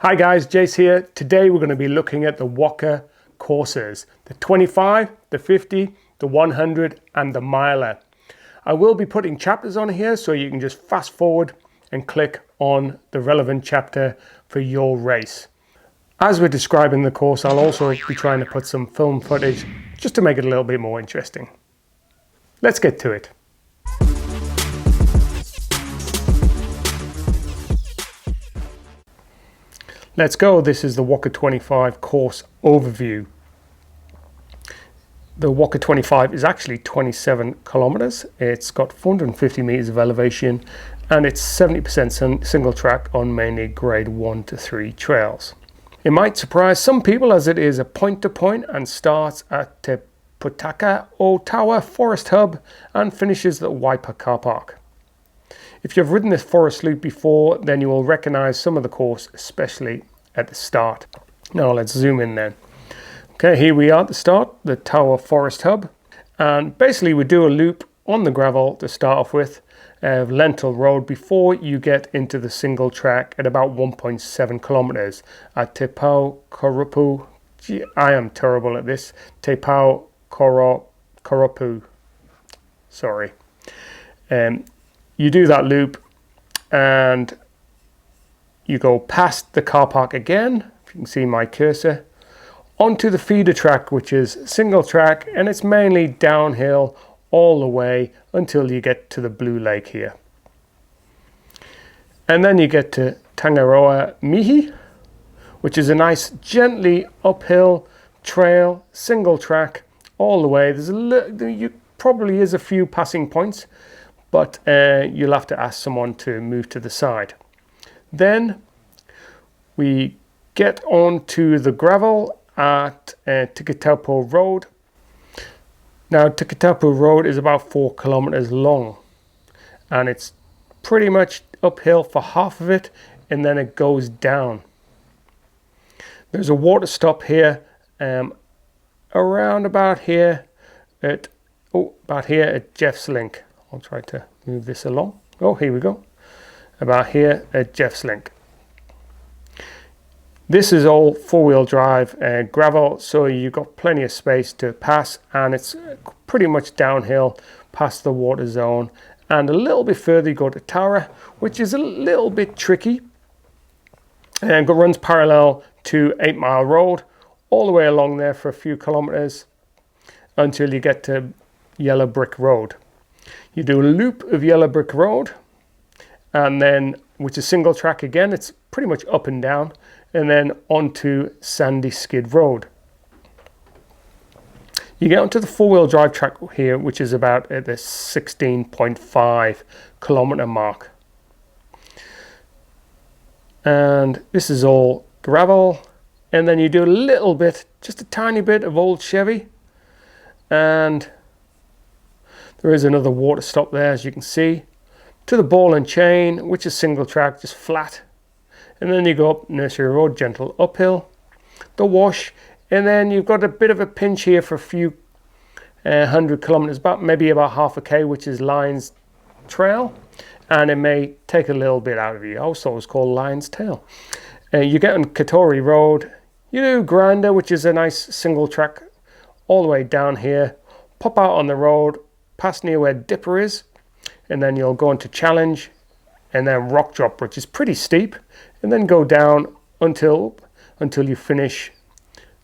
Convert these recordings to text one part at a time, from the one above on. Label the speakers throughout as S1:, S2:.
S1: Hi guys, Jace here. Today we're going to be looking at the Whaka courses, the 25, the 50, the 100 and the miler. I will be putting chapters on here so you can just fast forward and click on the relevant chapter for your race. As we're describing the course, I'll also be trying to put some film footage just to make it a little bit more interesting. Let's get to it. Let's go. This is the Whaka25 course overview. The Whaka25 is actually 27 kilometers. It's got 450 meters of elevation and it's 70% single track on mainly grade 1 to 3 trails. It might surprise some people as it is a point-to-point and starts at the Whaka Forest Hub and finishes at Whaka car park. If you've ridden this forest loop before, then you will recognize some of the course, especially at the start. Now let's zoom in then. Okay, here we are at the start, the Whaka Forest Hub. And basically we do a loop on the gravel to start off with, lentil road before you get into the single track at about 1.7 kilometers at Whaka50. I am terrible at this. Whaka50. Sorry. You do that loop and you go past the car park again, if you can see my cursor, onto the feeder track, which is single track, and it's mainly downhill all the way until you get to the Blue Lake here. And then you get to Tangaroa Mihi, which is a nice gently uphill trail, single track all the way. There probably is a few passing points, but you'll have to ask someone to move to the side. Then we get onto the gravel at Whaka50 Road. Now Whaka50 Road is about 4 kilometers long and it's pretty much uphill for half of it and then it goes down. There's a water stop here around about here at Jeff's Link. I'll try to move this along. Oh, here we go. About here at Jeff's Link. This is all four-wheel drive gravel, so you've got plenty of space to pass, and it's pretty much downhill past the water zone. And a little bit further you go to Tara, which is a little bit tricky, and it runs parallel to 8 Mile Road all the way along there for a few kilometers until you get to Yellow Brick Road. You do a loop of Yellow Brick Road, and then, which is single track again, it's pretty much up and down, and then onto Sandy Skid Road. You get onto the four-wheel drive track here, which is about at the 16.5 kilometer mark. And this is all gravel, and then you do a little bit, just a tiny bit of old Chevy, and there is another water stop there, as you can see, to the Ball and Chain, which is single track, just flat. And then you go up Nursery Road, gentle uphill, the Wash, and then you've got a bit of a pinch here for a few 100 kilometers, maybe about half a K, which is Lion's Trail, and it may take a little bit out of you. Also, it was called Lion's Tail. You get on Katori Road, you do Grander, which is a nice single track all the way down here, pop out on the road, past near where Dipper is, and then you'll go into Challenge, and then Rock Drop, which is pretty steep, and then go down until you finish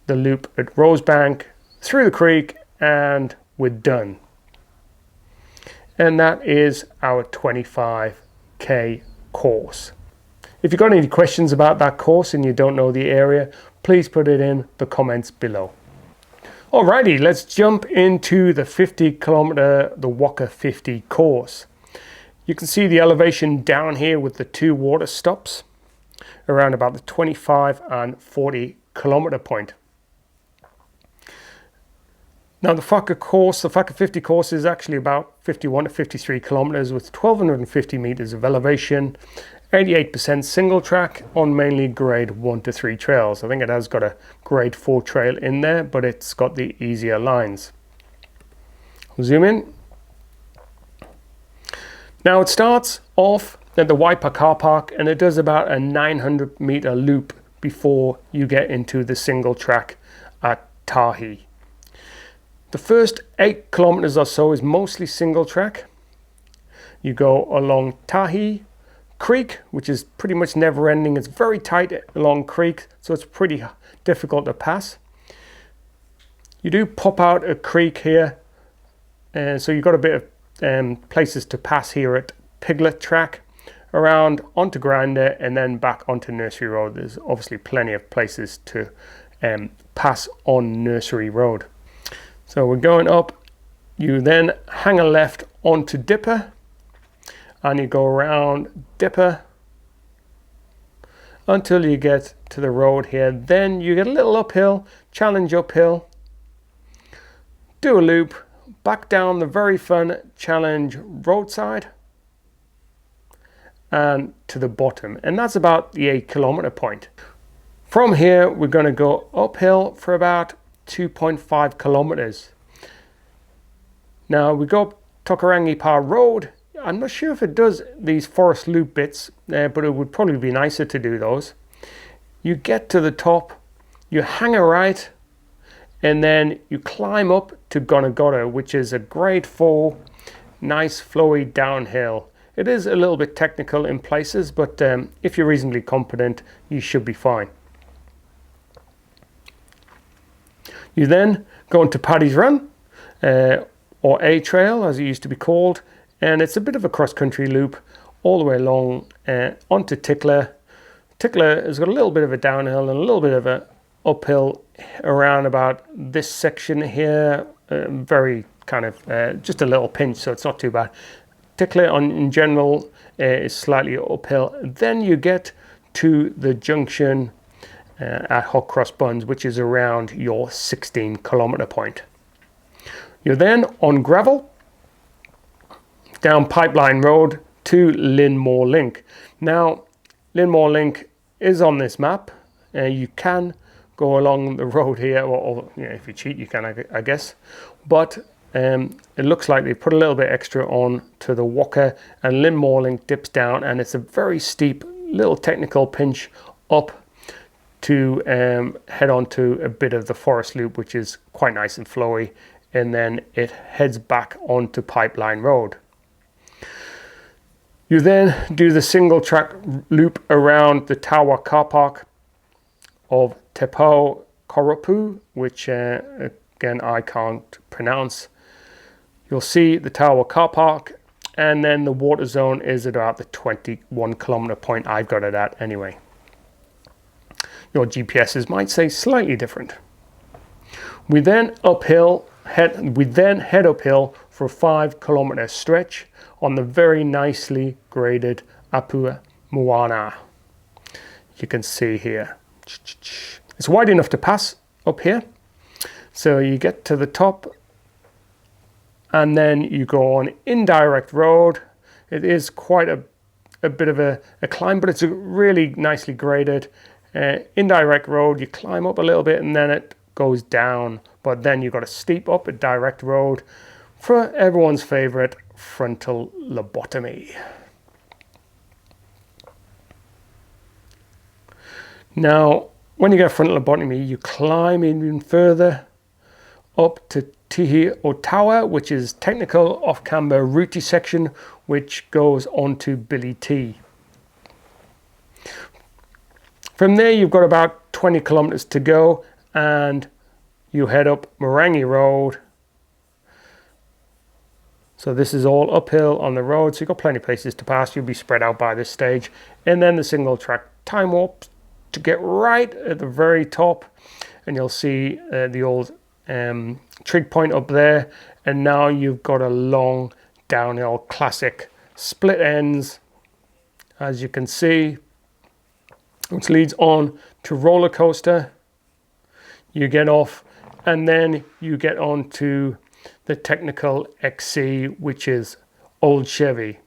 S1: the loop at Rosebank, through the creek, and we're done. And that is our 25k course. If you've got any questions about that course and you don't know the area, please put it in the comments below. Alrighty, let's jump into the 50 kilometer, the Whaka50 course. You can see the elevation down here with the 2 water stops around about the 25 and 40 kilometer point. Now the Whaka course, the Whaka50 course, is actually about 51 to 53 kilometers with 1250 meters of elevation, 88% single track on mainly grade 1 to 3 trails. I think it has got a grade 4 trail in there, but it's got the easier lines. I'll zoom in. Now it starts off at the Whaka car park and it does about a 900 meter loop before you get into the single track at Tahi. The first 8 kilometers or so is mostly single track. You go along Tahi Creek, which is pretty much never ending. It's very tight along creek, so it's pretty difficult to pass. You do pop out a creek here, and so you've got a bit of places to pass here at Piglet Track, around onto Grinder, and then back onto Nursery Road. There's obviously plenty of places to pass on Nursery Road. So we're going up. You then hang a left onto Dipper, and you go around Dipper until you get to the road here. Then you get a little uphill, challenge uphill, do a loop, back down the very fun challenge roadside, and to the bottom. And that's about the 8 kilometer point. From here, we're going to go uphill for about 2.5 kilometers. Now we go up Tokarangi Pa Road. I'm not sure if it does these forest loop bits, but it would probably be nicer to do those. You get to the top, you hang a right, and then you climb up to Gonagota, which is a grade 4, nice flowy downhill. It is a little bit technical in places, but if you're reasonably competent, you should be fine. You then go into Paddy's Run, or A Trail as it used to be called, and it's a bit of a cross-country loop all the way along onto Tickler. Tickler has got a little bit of a downhill and a little bit of a uphill around about this section here, very kind of just a little pinch, so it's not too bad. Tickler in general is slightly uphill. Then you get to the junction at Hot Cross Buns, which is around your 16 kilometer point. You're then on gravel down Pipeline Road to Linmore Link. Now, Linmore Link is on this map. You can go along the road here, or you know, if you cheat, you can, I guess. But it looks like they put a little bit extra on to the Whaka, and Linmore Link dips down, and it's a very steep little technical pinch up to head on to a bit of the forest loop, which is quite nice and flowy, and then it heads back onto Pipeline Road. You then do the single track loop around the Tawa car park of Tepau Koropu, which again I can't pronounce. You'll see the Tawa car park, and then the water zone is at about the 21 kilometer point. I've got it at anyway. Your GPSs might say slightly different. We then head uphill for a 5 kilometer stretch on the very nicely graded Apua Moana. You can see here. It's wide enough to pass up here. So you get to the top, and then you go on indirect road. It is quite a bit of a climb, but it's really nicely graded. Indirect road, you climb up a little bit and then it goes down, but then you've got a steep up a direct road for everyone's favorite frontal lobotomy. Now, when you get frontal lobotomy, you climb even further up to Tihi Otawa, which is technical off-camber rooty section, which goes on to Billy T. From there, you've got about 20 kilometers to go, and you head up Morangi Road. So this is all uphill on the road, so you've got plenty of places to pass. You'll be spread out by this stage. And then the single track time warp to get right at the very top, and you'll see the old trig point up there. And now you've got a long downhill classic split ends, as you can see, which leads on to roller coaster. You get off, and then you get on to the technical XC, which is old Chevy.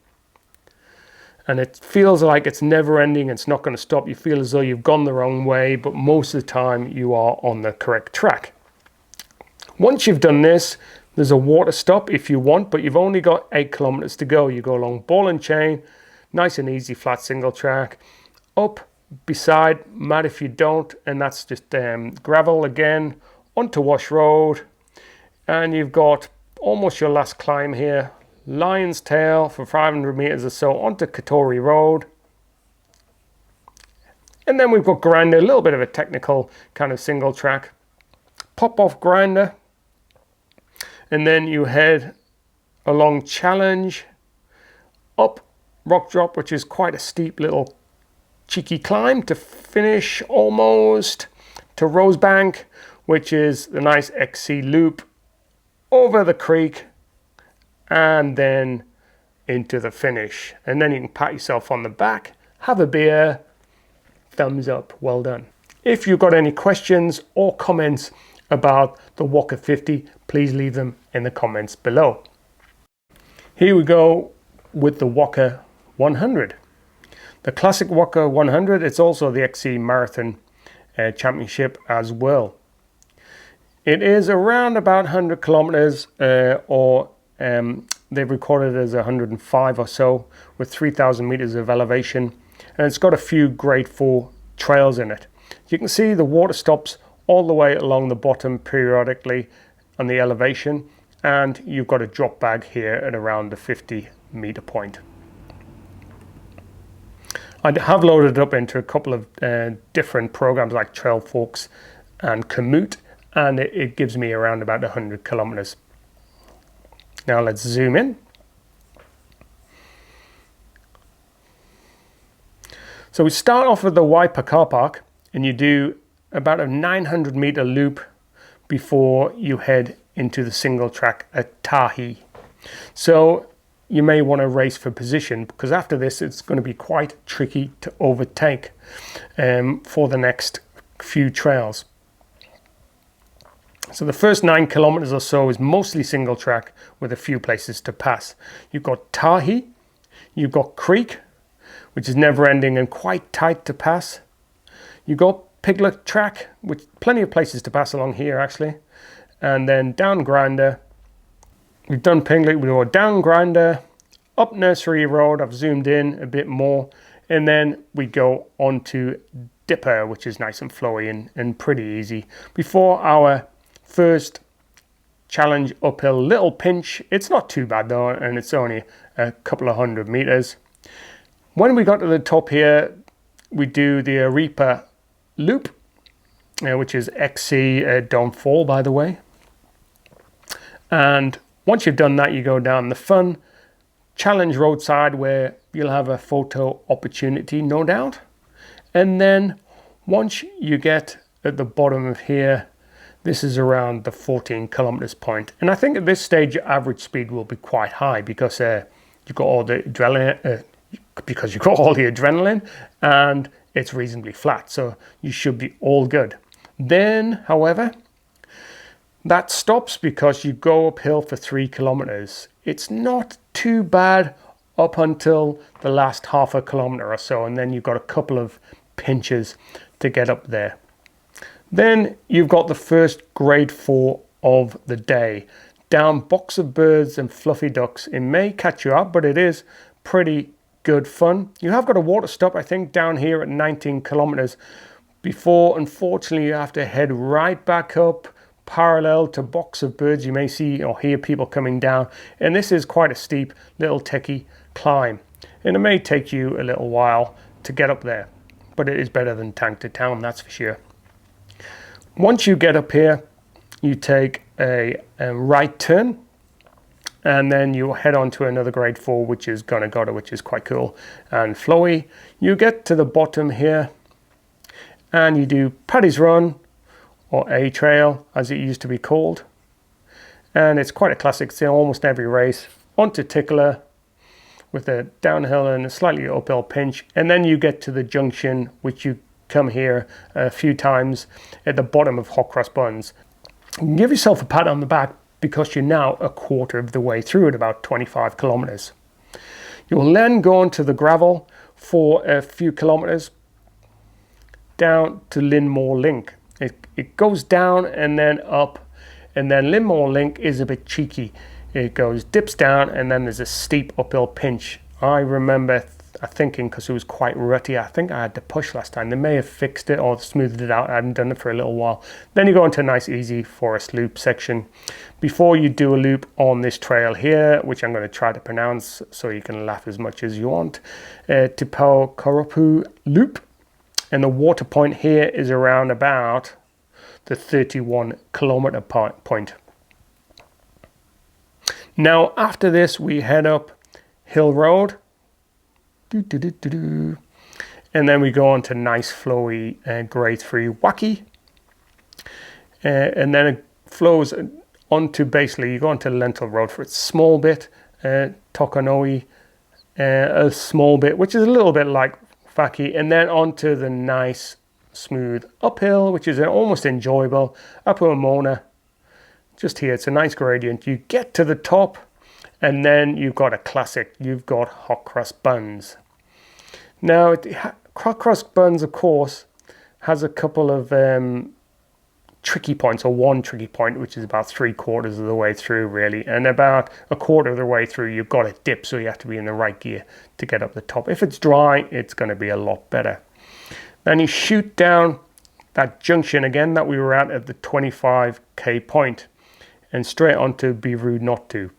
S1: And it feels like it's never ending. It's not going to stop. You feel as though you've gone the wrong way, but most of the time you are on the correct track. Once you've done this, there's a water stop if you want, but you've only got 8 kilometers to go. You go along Ball and Chain, nice and easy, flat single track, up beside, mad if you don't, and that's just gravel again onto Wash Road, and you've got almost your last climb here, Lion's Tail for 500 meters or so onto Katori Road, and then we've got Grinder, a little bit of a technical kind of single track, pop off Grinder, and then you head along Challenge up Rock Drop, which is quite a steep little cheeky climb to finish almost to Rosebank, which is the nice XC loop over the creek and then into the finish. And then you can pat yourself on the back, have a beer, thumbs up, well done. If you've got any questions or comments about the Whaka50, please leave them in the comments below. Here we go with the Whaka100. The classic Whaka100, it's also the XC Marathon Championship as well. It is around about 100 kilometers or they've recorded it as 105 or so with 3,000 meters of elevation. And it's got a few grade 4 trails in it. You can see the water stops all the way along the bottom periodically on the elevation, and you've got a drop bag here at around the 50-meter point. I have loaded it up into a couple of different programs like Trailforks and Komoot, and it gives me around about 100 kilometers. Now let's zoom in. So we start off with the Waipa car park, and you do about a 900 meter loop before you head into the single track at Tahi. So you may want to race for position, because after this it's going to be quite tricky to overtake for the next few trails. So the first 9 kilometers or so is mostly single track with a few places to pass. You've got Tahi, you've got Creek, which is never ending and quite tight to pass. You've got Piglet track, with plenty of places to pass along here actually. And then down Grinder. We've done Piglet, we go down Grinder, up Nursery Road, I've zoomed in a bit more, and then we go on to Dipper, which is nice and flowy and pretty easy. Before our first challenge uphill little pinch, it's not too bad though, and it's only a couple of 100 meters. When we got to the top here, we do the Arepa loop, which is XC Don't Fall, by the way. And once you've done that, you go down the fun challenge roadside where you'll have a photo opportunity, no doubt. And then once you get at the bottom of here, this is around the 14 kilometers point. And I think at this stage, your average speed will be quite high because you've got all the adrenaline, and it's reasonably flat. So you should be all good. Then, however, that stops because you go uphill for 3 kilometers. It's not too bad up until the last half a kilometer or so, and then you've got a couple of pinches to get up there. Then you've got the first grade 4 of the day. Down Box of Birds and Fluffy Ducks. It may catch you up, but it is pretty good fun. You have got a water stop, I think, down here at 19 kilometers before, unfortunately, you have to head right back up parallel to Box of Birds. You may see or hear people coming down, and this is quite a steep little techie climb, and it may take you a little while to get up there, but it is better than Tank to Town, that's for sure. Once you get up here, you take a right turn, and then you head on to another grade 4, which is Gonagota, which is quite cool and flowy. You get to the bottom here, and you do Paddy's Run, or A Trail, as it used to be called. And it's quite a classic. It's in almost every race. Onto Tickler, with a downhill and a slightly uphill pinch. And then you get to the junction, which you come here a few times at the bottom of Hot Cross Buns. You can give yourself a pat on the back because you're now a quarter of the way through at about 25 kilometers. You'll then go onto the gravel for a few kilometers down to Linmore Link. It goes down and then up, and then Linmore Link is a bit cheeky. It dips down, and then there's a steep uphill pinch. I remember I'm thinking because it was quite rutty. I think I had to push last time. They may have fixed it or smoothed it out. I haven't done it for a little while. Then you go into a nice easy forest loop section before you do a loop on this trail here, which I'm going to try to pronounce so you can laugh as much as you want. Whaka50 loop, and the water point here is around about the 31 kilometer point. Now after this we head up Hill Road, and then we go on to nice flowy grade 3 Whaka, and then it flows onto, basically you go onto Lentil Road for a small bit, Tokonoi a small bit, which is a little bit like Whaka, and then onto the nice smooth uphill, which is almost enjoyable, Upper Mona. Just here, it's a nice gradient. You get to the top, and then you've got a classic. You've got hot cross buns. Now, hot cross buns, of course, has a couple of tricky points, or one tricky point, which is about 3/4 of the way through, really. And about a quarter of the way through, you've got a dip, so you have to be in the right gear to get up the top. If it's dry, it's going to be a lot better. Then you shoot down that junction again that we were at the 25k point, and straight onto Be Rude Not To.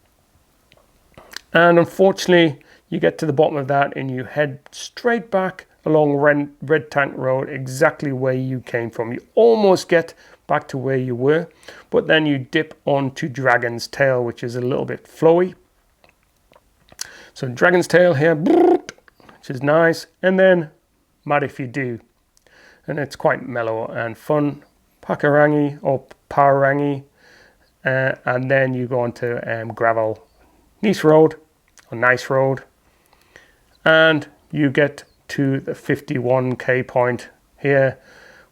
S1: And unfortunately, you get to the bottom of that and you head straight back along Red Tank Road, exactly where you came from. You almost get back to where you were, but then you dip onto Dragon's Tail, which is a little bit flowy. So Dragon's Tail here, which is nice, and then Mad If You Do. And it's quite mellow and fun. Pakarangi or Parangi. And then you go on to gravel Nice Road, or Nice Road, and you get to the 51k point here,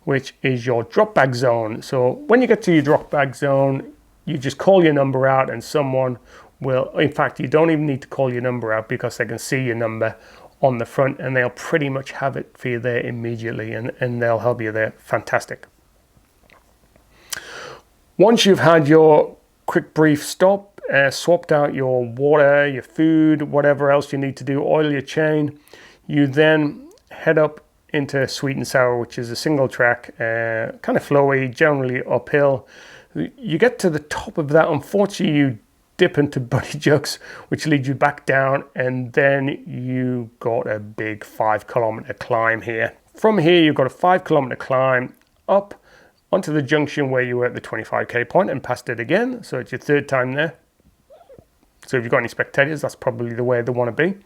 S1: which is your drop bag zone. So when you get to your drop bag zone, you just call your number out and someone will, in fact, you don't even need to call your number out because they can see your number on the front and they'll pretty much have it for you there immediately, and they'll help you there. Fantastic. Once you've had your quick brief stop, swapped out your water, your food, whatever else you need to do, oil your chain, you then head up into Sweet and Sour, which is a single track, kind of flowy, generally uphill. You get to the top of that, unfortunately you dip into Buddy Jugs, which leads you back down, and then you got a big 5-kilometer climb here. From here you've got a 5-kilometer climb up onto the junction where you were at the 25k point and past it again. So it's your third time there. So if you've got any spectators, that's probably the way they want to be.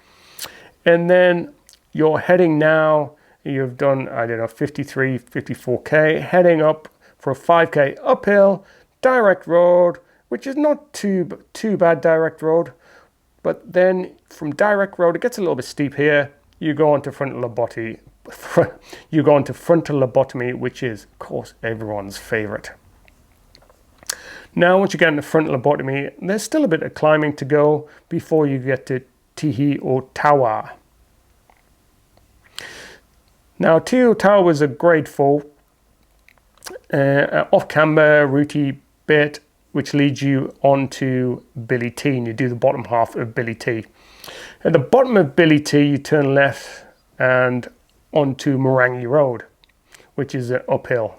S1: And then you're heading now, you've done, I don't know, 53, 54k, heading up for a 5k uphill, direct road, which is not too bad direct road. But then from direct road, it gets a little bit steep here. You go onto frontal lobotomy. You go into frontal lobotomy, which is, of course, everyone's favorite. Now, once you get into frontal lobotomy, there's still a bit of climbing to go before you get to Tihi o Tawa. Now, Tihi o Tawa was a grade 4 off-camber, rooty bit, which leads you onto Billy T, and you do the bottom half of Billy T. At the bottom of Billy T, you turn left and onto Morangi Road, which is uphill.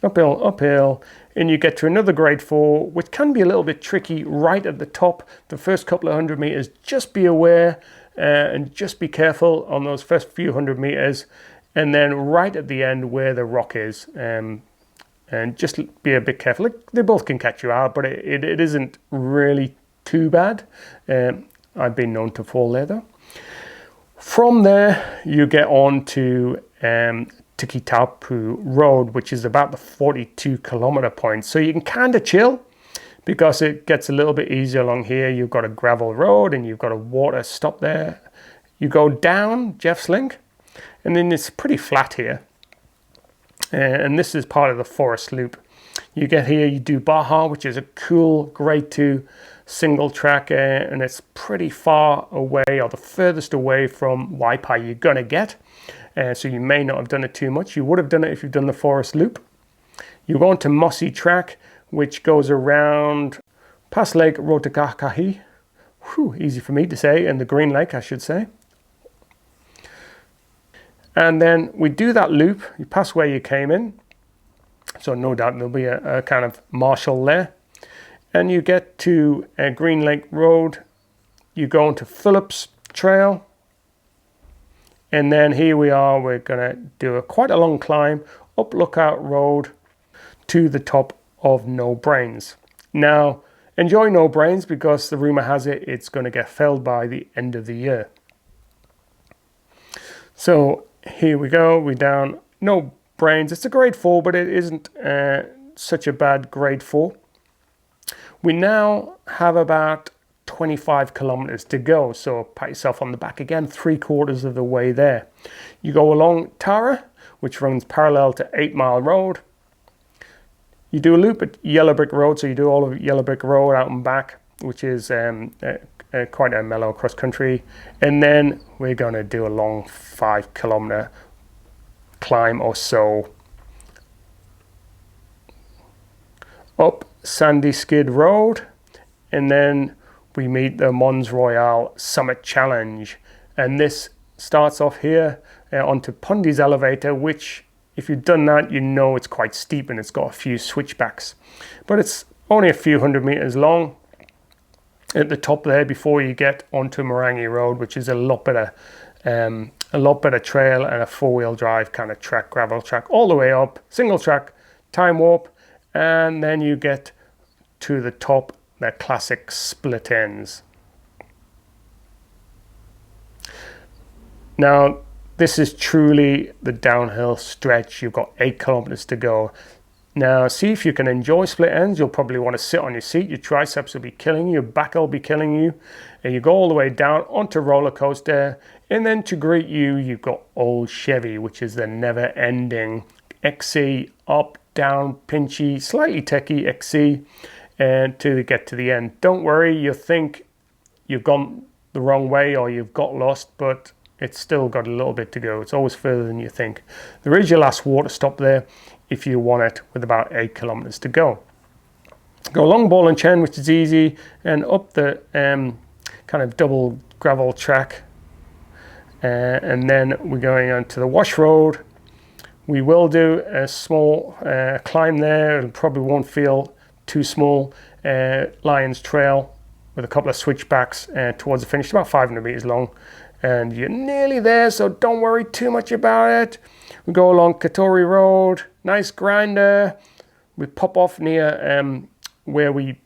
S1: Uphill, and you get to another grade 4, which can be a little bit tricky right at the top. The first couple of 100 meters, just be aware and just be careful on those first few 100 meters, and then right at the end where the rock is, and just be a bit careful. They both can catch you out, but it isn't really too bad. I've been known to fall there though. From there, you get on to Tikitapu Road, which is about the 42-kilometer point. So you can kind of chill because it gets a little bit easier along here. You've got a gravel road and you've got a water stop there. You go down Jeff's Link, and then it's pretty flat here. And this is part of the forest loop. You get here, you do Baja, which is a cool grade 2 single track, and it's pretty far away, or the furthest away from Waipai you're gonna get. So you may not have done it too much. You would have done it if you've done the forest loop. You go on to Mossy Track, which goes around past Lake Rotakakahi. Easy for me to say, and the Green Lake, I should say. And then we do that loop, you pass where you came in, so no doubt there'll be a kind of marshal there, and you get to Green Lake Road, you go into Phillips Trail, and then here we are, we're going to do quite a long climb up Lookout Road to the top of No Brains. Now, enjoy No Brains, because the rumor has it it's going to get felled by the end of the year. So here we go, we're down No Brains. It's a grade 4, but it isn't such a bad grade 4. We now have about 25 kilometers to go, so pat yourself on the back again, 3/4 of the way there. You go along Tara, which runs parallel to 8 Mile Road. You do a loop at Yellow Brick Road, so you do all of Yellow Brick Road out and back, which is quite a mellow cross country. And then we're going to do a long 5 kilometer climb or so up Sandy Skid Road, and then we meet the Mons Royale Summit Challenge. And this starts off here onto Pundy's Elevator, which, if you've done that, you know it's quite steep and it's got a few switchbacks. But it's only a few hundred meters long at the top there before you get onto Morangi Road, which is a lot better trail and a 4-wheel drive kind of track, gravel track, all the way up, single track, time warp, and then you get to the top, their classic split ends. Now, this is truly the downhill stretch. You've got 8 kilometers to go. Now, see if you can enjoy split ends. You'll probably want to sit on your seat. Your triceps will be killing you. Your back will be killing you. And you go all the way down onto roller coaster. And then to greet you, you've got Old Chevy, which is the never-ending XC, up, down, pinchy, slightly techy XC, and to get to the end. Don't worry, you think you've gone the wrong way or you've got lost, but it's still got a little bit to go. It's always further than you think. There is your last water stop there if you want it, with about 8 kilometers to go. Go along Ball and Chen, which is easy, and up the kind of double gravel track. And then we're going on to the Wash Road. We will do a small climb there. It probably won't feel too small. Lions Trail with a couple of switchbacks towards the finish, about 500 meters long. And you're nearly there, so don't worry too much about it. We go along Katori Road, nice grinder. We pop off near where we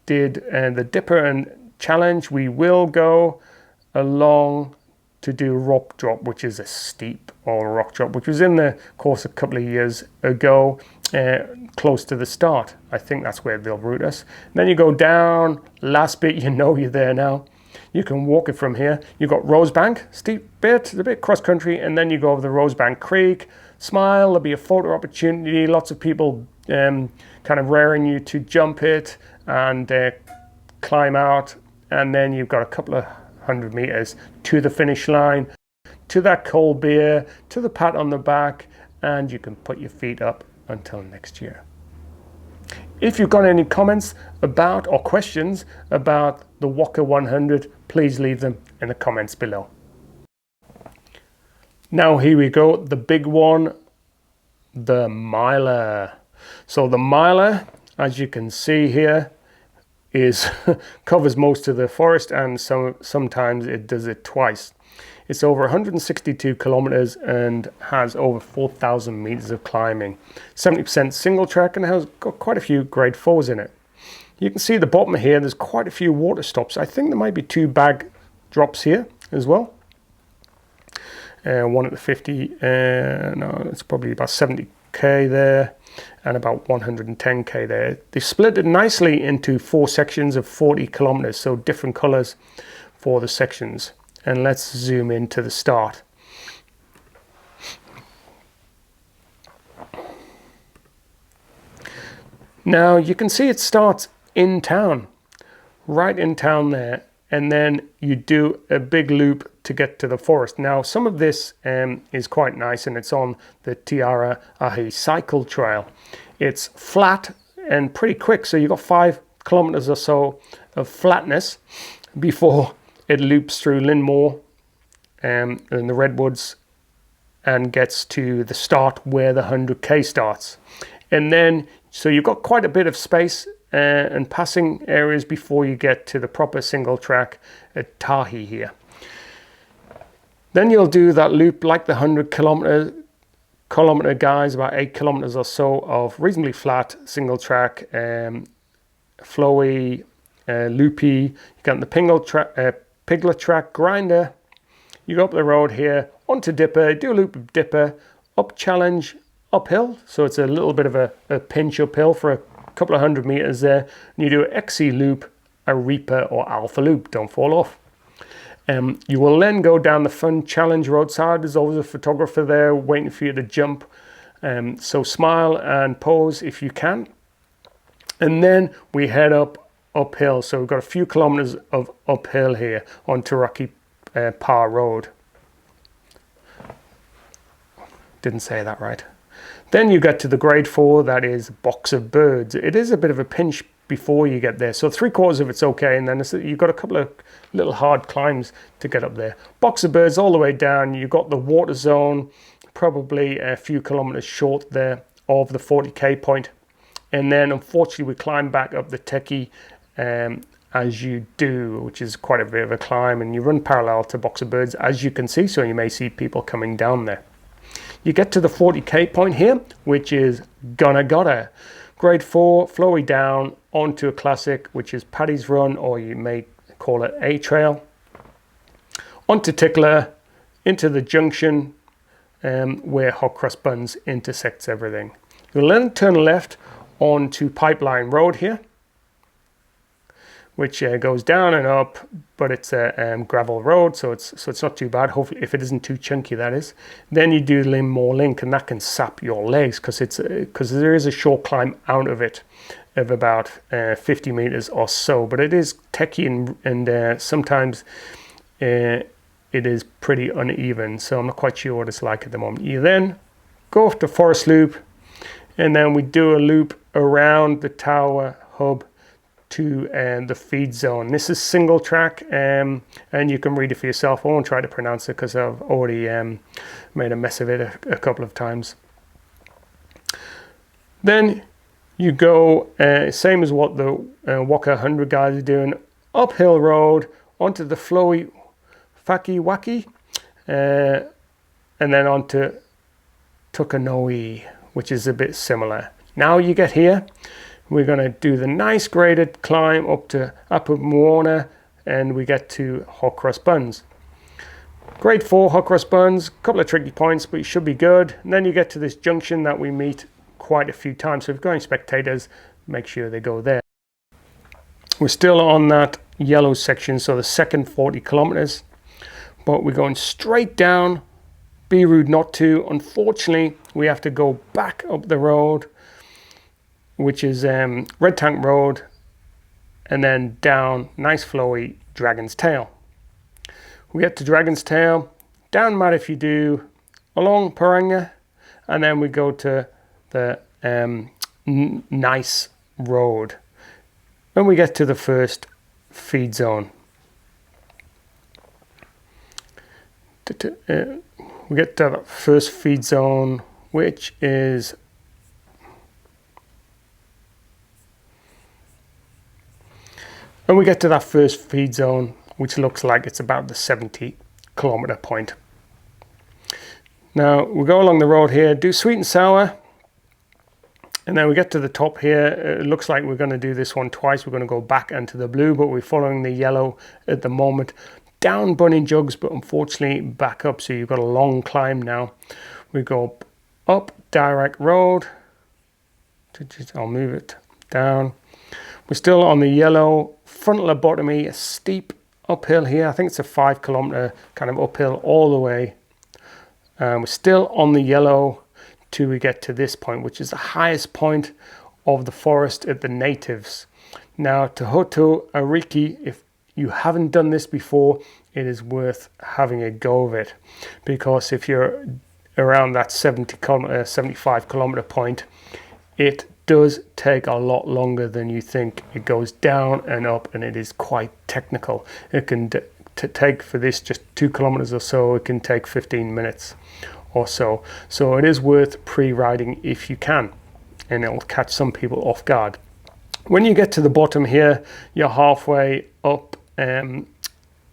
S1: did the Dipper and Challenge. We will go along to do Rock Drop, which is a steep old rock drop, which was in the course a couple of years ago, close to the start. I think that's where they'll route us. And then you go down, last bit, you know you're there now. You can walk it from here. You've got Rosebank, steep bit, a bit cross country, and then you go over the Rosebank Creek. Smile, there'll be a photo opportunity. Lots of people kind of raring you to jump it and climb out. And then you've got a couple of 100 meters to the finish line, to that cold beer, to the pat on the back, and you can put your feet up until next year. If you've got any comments about or questions about the Whaka100, please leave them in the comments below. Now here we go, the big one, the miler. So the miler, as you can see here, is covers most of the forest, and sometimes it does it twice. It's over 162 kilometers and has over 4,000 meters of climbing. 70% single track and has got quite a few grade 4s in it. You can see the bottom here, there's quite a few water stops. I think there might be 2 bag drops here as well. One at the 50, no, it's probably about 70k there, and about 110k there. They split it nicely into 4 sections of 40 kilometers, so different colors for the sections. And let's zoom into the start. Now you can see it starts in town, right in town there, and then you do a big loop to get to the forest. Now some of this is quite nice, and it's on the Tiara Ahi cycle trail. It's flat and pretty quick, so you've got 5 kilometers or so of flatness before it loops through Linmore and the redwoods and gets to the start where the 100k starts. And then, so you've got quite a bit of space and passing areas before you get to the proper single track at Tahi here. Then you'll do that loop like the 100 kilometer guys, about 8 kilometers or so of reasonably flat single track, flowy, loopy. You got the Piglet track grinder. You go up the road here onto Dipper, do a loop of Dipper, up challenge, uphill. So it's a little bit of a pinch uphill for a couple of 100 meters there. And you do an XC loop, a Reaper or Alpha loop. Don't fall off. You will then go down the fun challenge roadside. There's always a photographer there waiting for you to jump. So smile and pose if you can. And then we head uphill. So we've got a few kilometers of uphill here on Taraki Par Road. Didn't say that right. Then you get to the grade 4, that is Box of Birds. It is a bit of a pinch before you get there. So 3/4 of it's okay, and then you've got a couple of little hard climbs to get up there. Box of Birds all the way down. You've got the water zone, probably a few kilometers short there of the 40k point. And then unfortunately we climb back up the Teki as you do, which is quite a bit of a climb, and you run parallel to Box of Birds as you can see, so you may see people coming down there. You get to the 40k point here, which is Gotta. Grade 4, flowy down onto a classic, which is Paddy's Run, or you may call it A Trail. Onto Tickler, into the junction where Hot Cross Buns intersects everything. You'll then turn left onto Pipeline Road here, which goes down and up, but it's a gravel road, so it's not too bad. Hopefully, if it isn't too chunky, that is. Then you do Limmore Link, and that can sap your legs because there is a short climb out of it of about 50 meters or so. But it is techy and sometimes it is pretty uneven, so I'm not quite sure what it's like at the moment. You then go off to Forest Loop, and then we do a loop around the Tower Hub to the feed zone. This is single track, and you can read it for yourself. I won't try to pronounce it because I've already made a mess of it a couple of times. Then you go, same as what the Whaka100 guys are doing, uphill road onto the flowy Whaki, and then onto Tukanoi, which is a bit similar. Now you get here, we're going to do the nice graded climb up to Upper Moana, and we get to Hot Cross Buns. Grade 4 Hot Cross Buns, a couple of tricky points, but you should be good. And then you get to this junction that we meet quite a few times. So if you're going spectators, make sure they go there. We're still on that yellow section, so the second 40 kilometers, but we're going straight down. Be rude not to. Unfortunately, we have to go back up the road, which is Red Tank Road, and then down nice flowy Dragon's Tail. We get to Dragon's Tail, down Mad If You Do, along Paranga, and then we go to the nice road. When we get to the first feed zone, we get to the first feed zone, which is when we get to that first feed zone, which looks like it's about the 70 kilometer point. Now we go along the road here, do sweet and sour, and then we get to the top here. It looks like we're going to do this one twice. We're going to go back into the blue, but we're following the yellow at the moment. Down Bunny Jugs, but unfortunately back up, so you've got a long climb now. We go up Direct Road. I'll move it down. We're still on the yellow. Front lobotomy, a steep uphill here. I think it's a 5 kilometer kind of uphill all the way. We're still on the yellow till we get to this point, which is the highest point of the forest at the natives. Now, to Hoto Ariki, if you haven't done this before, it is worth having a go of it, because if you're around that 75 kilometer point, it does take a lot longer than you think. It goes down and up, and it is quite technical. It can take, for this just 2 kilometers or so, it can take 15 minutes or so. So it is worth pre-riding if you can, and it'll catch some people off guard. When you get to the bottom here, you're halfway up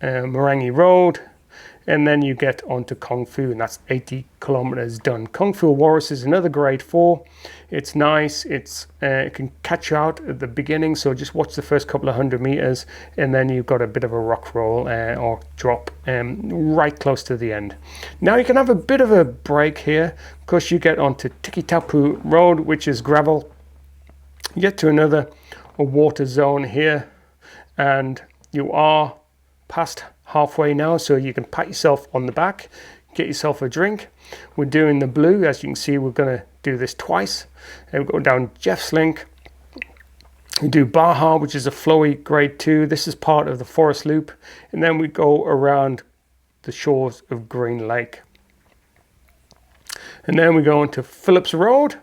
S1: Morangi Road, and then you get onto Kung Fu, and that's 80 kilometers done. Kung Fu Walrus is another grade 4. It's nice. It can catch you out at the beginning, so just watch the first couple of 100 meters, and then you've got a bit of a rock roll or drop right close to the end. Now you can have a bit of a break here because you get onto Tiki Tapu Road, which is gravel. You get to another water zone here, and you are past halfway now, so you can pat yourself on the back, get yourself a drink. We're doing the blue. As you can see, we're going to do this twice, and we go down Jeff's Link. We do Baja, which is a flowy grade 2. This is part of the forest loop, and then we go around the shores of Green Lake, and then we go into Phillips Road.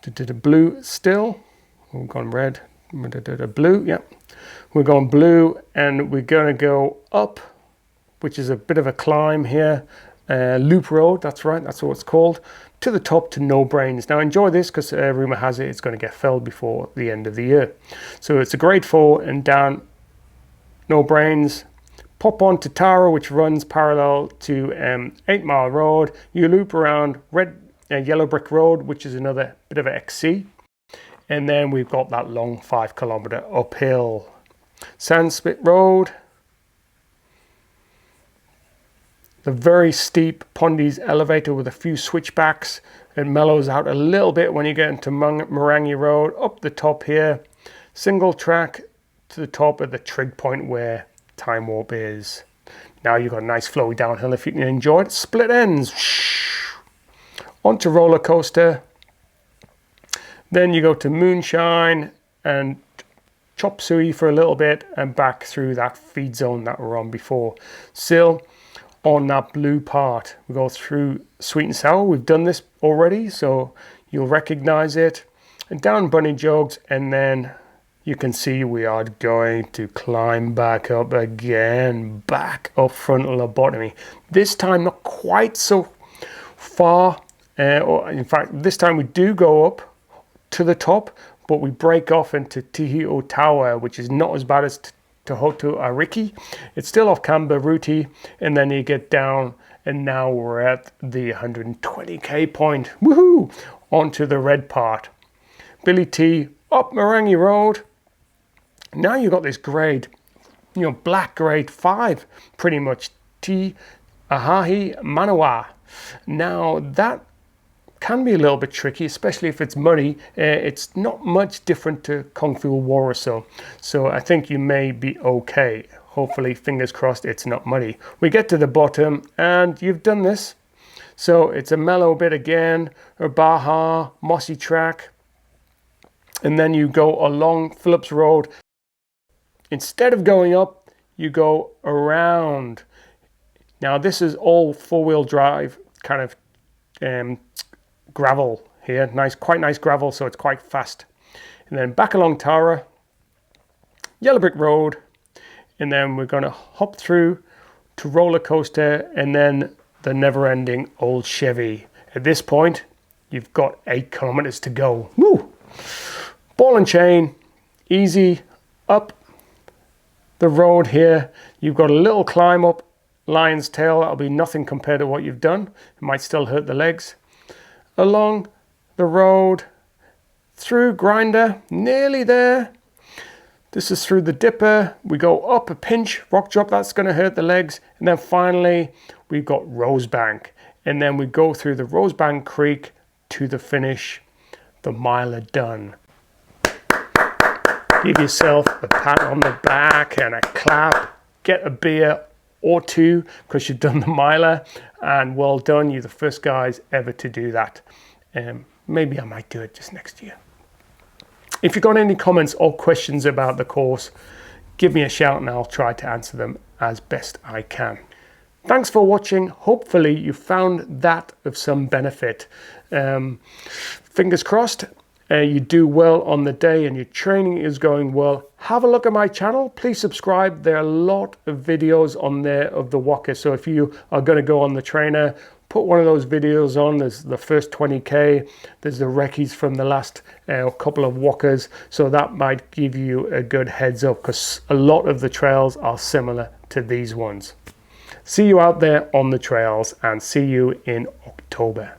S1: The blue still. We've gone red. Blue, yeah. We're going blue, and we're going to go up, which is a bit of a climb here. Loop Road, that's right, that's what it's called, to the top to No Brains. Now enjoy this, because rumour has it it's going to get felled before the end of the year. So it's a grade 4, and down No Brains, pop on to Tara, which runs parallel to 8 Mile Road. You loop around Yellow Brick Road, which is another bit of an XC. And then we've got that long 5 kilometer uphill. Sandspit Road. The very steep Pondi's elevator with a few switchbacks. It mellows out a little bit when you get into Morangi Road. Up the top here. Single track to the top of the trig point where Time Warp is. Now you've got a nice flowy downhill if you can enjoy it. Split ends. Onto roller coaster. Then you go to Moonshine and Chop Suey for a little bit, and back through that feed zone that we're on before. Still on that blue part, we go through Sweet and Sour. We've done this already, so you'll recognize it. And down Bunny Jogs, and then you can see we are going to climb back up again, back up frontal lobotomy. This time not quite so far, or in fact this time we do go up to the top, but we break off into Tihio Tower, which is not as bad as Tohoto Ariki. It's still off Kamba Ruti, and then you get down, and now we're at the 120k point. Woohoo! Onto the red part. Billy T up Morangi Road. Now you've got this grade, black grade 5, pretty much. T Ahahi Manawa. Now that can be a little bit tricky, especially if it's muddy. It's not much different to Kung Fu Walrus, so I think you may be okay. Hopefully, fingers crossed, it's not muddy. We get to the bottom, and you've done this. So it's a mellow bit again, a Baja, mossy track, and then you go along Phillips Road. Instead of going up, you go around. Now this is all 4-wheel drive kind of gravel here, quite nice gravel, so it's quite fast. And then back along Tara, Yellow Brick Road, and then we're going to hop through to roller coaster, and then the never-ending old Chevy. At this point, you've got 8 kilometers to go. Woo! Ball and chain, easy up the road here. You've got a little climb up Lion's Tail. That'll be nothing compared to what you've done. It might still hurt the legs. Along the road, through Grinder, nearly there. This is through the Dipper. We go up a pinch, rock drop, that's going to hurt the legs. And then finally, we've got Rosebank. And then we go through the Rosebank Creek to the finish. The miler done. Give yourself a pat on the back and a clap. Get a beer or 2 because you've done the miler, and well done. You're the first guys ever to do that. Maybe I might do it just next year. If you've got any comments or questions about the course, give me a shout and I'll try to answer them as best I can. Thanks for watching. Hopefully you found that of some benefit. Fingers crossed. you do well on the day and your training is going well, have a look at my channel. Please subscribe. There are a lot of videos on there of the Whaka. So if you are going to go on the trainer, put one of those videos on. There's the first 20k, there's the recce's from the last couple of Whakas. So that might give you a good heads up, because a lot of the trails are similar to these ones. See you out there on the trails, and see you in October.